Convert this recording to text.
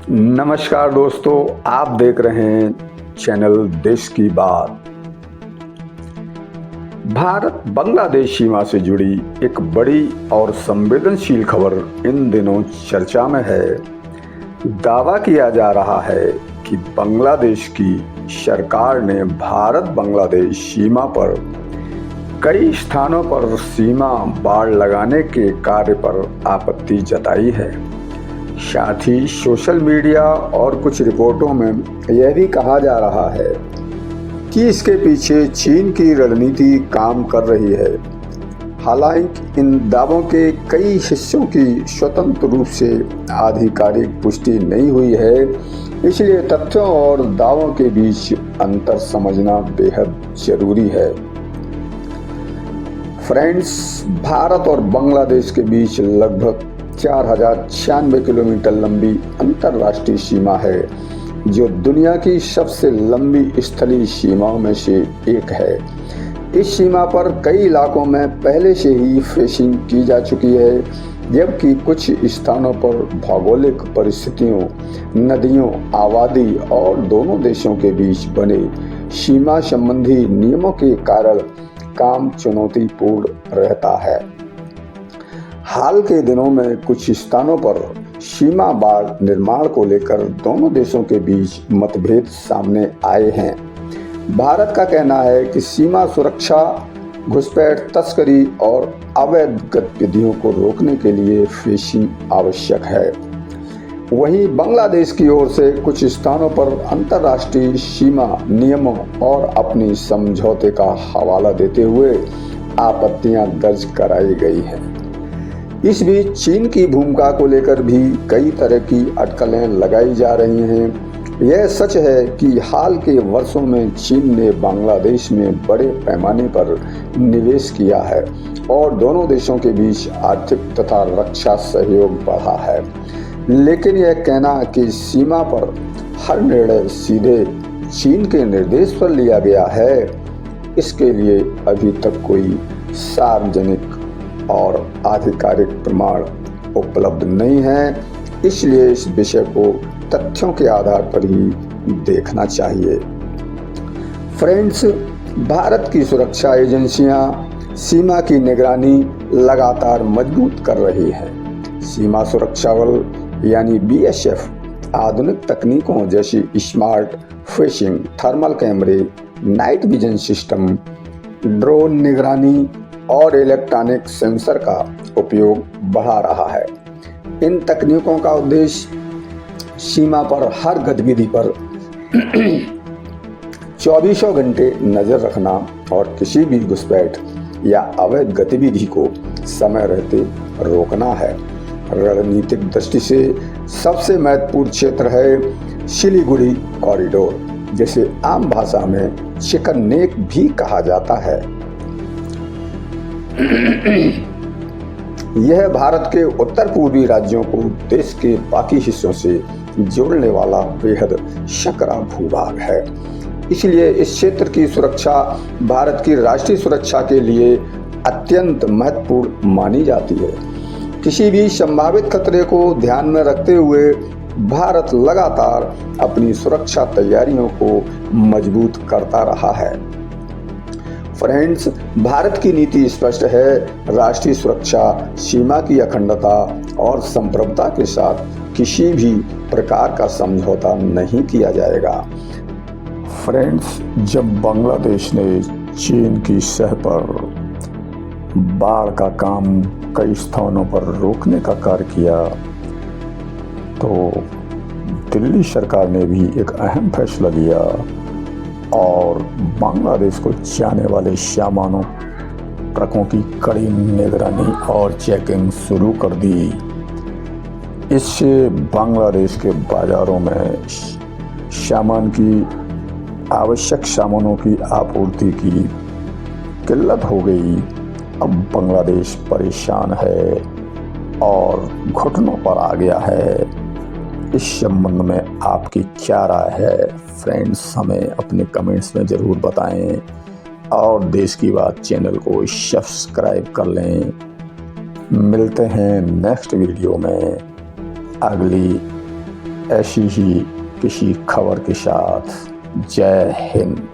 नमस्कार दोस्तों, आप देख रहे हैं चैनल देश की बात। भारत बांग्लादेश सीमा से जुड़ी एक बड़ी और संवेदनशील खबर इन दिनों चर्चा में है। दावा किया जा रहा है कि बांग्लादेश की सरकार ने भारत बांग्लादेश सीमा पर कई स्थानों पर सीमा बाड़ लगाने के कार्य पर आपत्ति जताई है। साथ ही सोशल मीडिया और कुछ रिपोर्टों में यह भी कहा जा रहा है कि इसके पीछे चीन की रणनीति काम कर रही है। हालांकि इन दावों के कई हिस्सों की स्वतंत्र रूप से आधिकारिक पुष्टि नहीं हुई है, इसलिए तथ्यों और दावों के बीच अंतर समझना बेहद जरूरी है। फ्रेंड्स, भारत और बांग्लादेश के बीच लगभग 4096 किलोमीटर लंबी अंतर्राष्ट्रीय सीमा है, जो दुनिया की सबसे लंबी स्थलीय सीमाओं में से एक है। इस सीमा पर कई इलाकों में पहले से ही फेंसिंग की जा चुकी है, जबकि कुछ स्थानों पर भौगोलिक परिस्थितियों, नदियों, आबादी और दोनों देशों के बीच बने सीमा संबंधी नियमों के कारण काम चुनौतीपूर्ण रहता है। हाल के दिनों में कुछ स्थानों पर सीमा बाड़ निर्माण को लेकर दोनों देशों के बीच मतभेद सामने आए हैं। भारत का कहना है कि सीमा सुरक्षा, घुसपैठ, तस्करी और अवैध गतिविधियों को रोकने के लिए फेंसिंग आवश्यक है। वहीं बांग्लादेश की ओर से कुछ स्थानों पर अंतर्राष्ट्रीय सीमा नियमों और अपनी समझौते का हवाला देते हुए आपत्तियां दर्ज कराई गई हैं। इस बीच चीन की भूमिका को लेकर भी कई तरह की अटकलें लगाई जा रही हैं। यह सच है कि हाल के वर्षों में चीन ने बांग्लादेश में बड़े पैमाने पर निवेश किया है और दोनों देशों के बीच आर्थिक तथा रक्षा सहयोग बढ़ा है। लेकिन यह कहना कि सीमा पर हर निर्णय सीधे चीन के निर्देश पर लिया गया है, इसके लिए अभी तक कोई सार्वजनिक और आधिकारिक प्रमाण उपलब्ध नहीं है, इसलिए इस विषय को तथ्यों के आधार पर ही देखना चाहिए। फ्रेंड्स, भारत की सुरक्षा एजेंसियां सीमा की निगरानी लगातार मजबूत कर रही हैं। सीमा सुरक्षा बल यानी BSF आधुनिक तकनीकों जैसी स्मार्ट फेंसिंग, थर्मल कैमरे, नाइट विजन सिस्टम, ड्रोन निगरानी और इलेक्ट्रॉनिक सेंसर का उपयोग बढ़ा रहा है। इन तकनीकों का उद्देश्य सीमा पर हर गतिविधि पर 24 घंटे नजर रखना और किसी भी घुसपैठ या अवैध गतिविधि को समय रहते रोकना है। रणनीतिक दृष्टि से सबसे महत्वपूर्ण क्षेत्र है सिलीगुड़ी कॉरिडोर, जिसे आम भाषा में चिकन नेक भी कहा जाता है। यह भारत के उत्तर पूर्वी राज्यों को देश के बाकी हिस्सों से जोड़ने वाला बेहद सकरा भूभाग है। इसलिए इस क्षेत्र की सुरक्षा भारत की राष्ट्रीय सुरक्षा के लिए अत्यंत महत्वपूर्ण मानी जाती है। किसी भी संभावित खतरे को ध्यान में रखते हुए भारत लगातार अपनी सुरक्षा तैयारियों को मजबूत करता रहा है। फ्रेंड्स, भारत की नीति स्पष्ट है। राष्ट्रीय सुरक्षा, सीमा की अखंडता और संप्रभुता के साथ किसी भी प्रकार का समझौता नहीं किया जाएगा। फ्रेंड्स, जब बांग्लादेश ने चीन की सह पर बाढ़ का काम कई स्थानों पर रोकने का कार्य किया, तो दिल्ली सरकार ने भी एक अहम फैसला लिया और बांग्लादेश को जाने वाले सामानों, ट्रकों की कड़ी निगरानी और चेकिंग शुरू कर दी। इससे बांग्लादेश के बाजारों में सामान की आवश्यक सामानों की आपूर्ति की किल्लत हो गई। अब बांग्लादेश परेशान है और घुटनों पर आ गया है। इस संबंध में आपकी क्या राय है? फ्रेंड्स, हमें अपने कमेंट्स में ज़रूर बताएं और देश की बात चैनल को सब्सक्राइब कर लें। मिलते हैं नेक्स्ट वीडियो में अगली ऐसी ही किसी खबर के साथ। जय हिंद।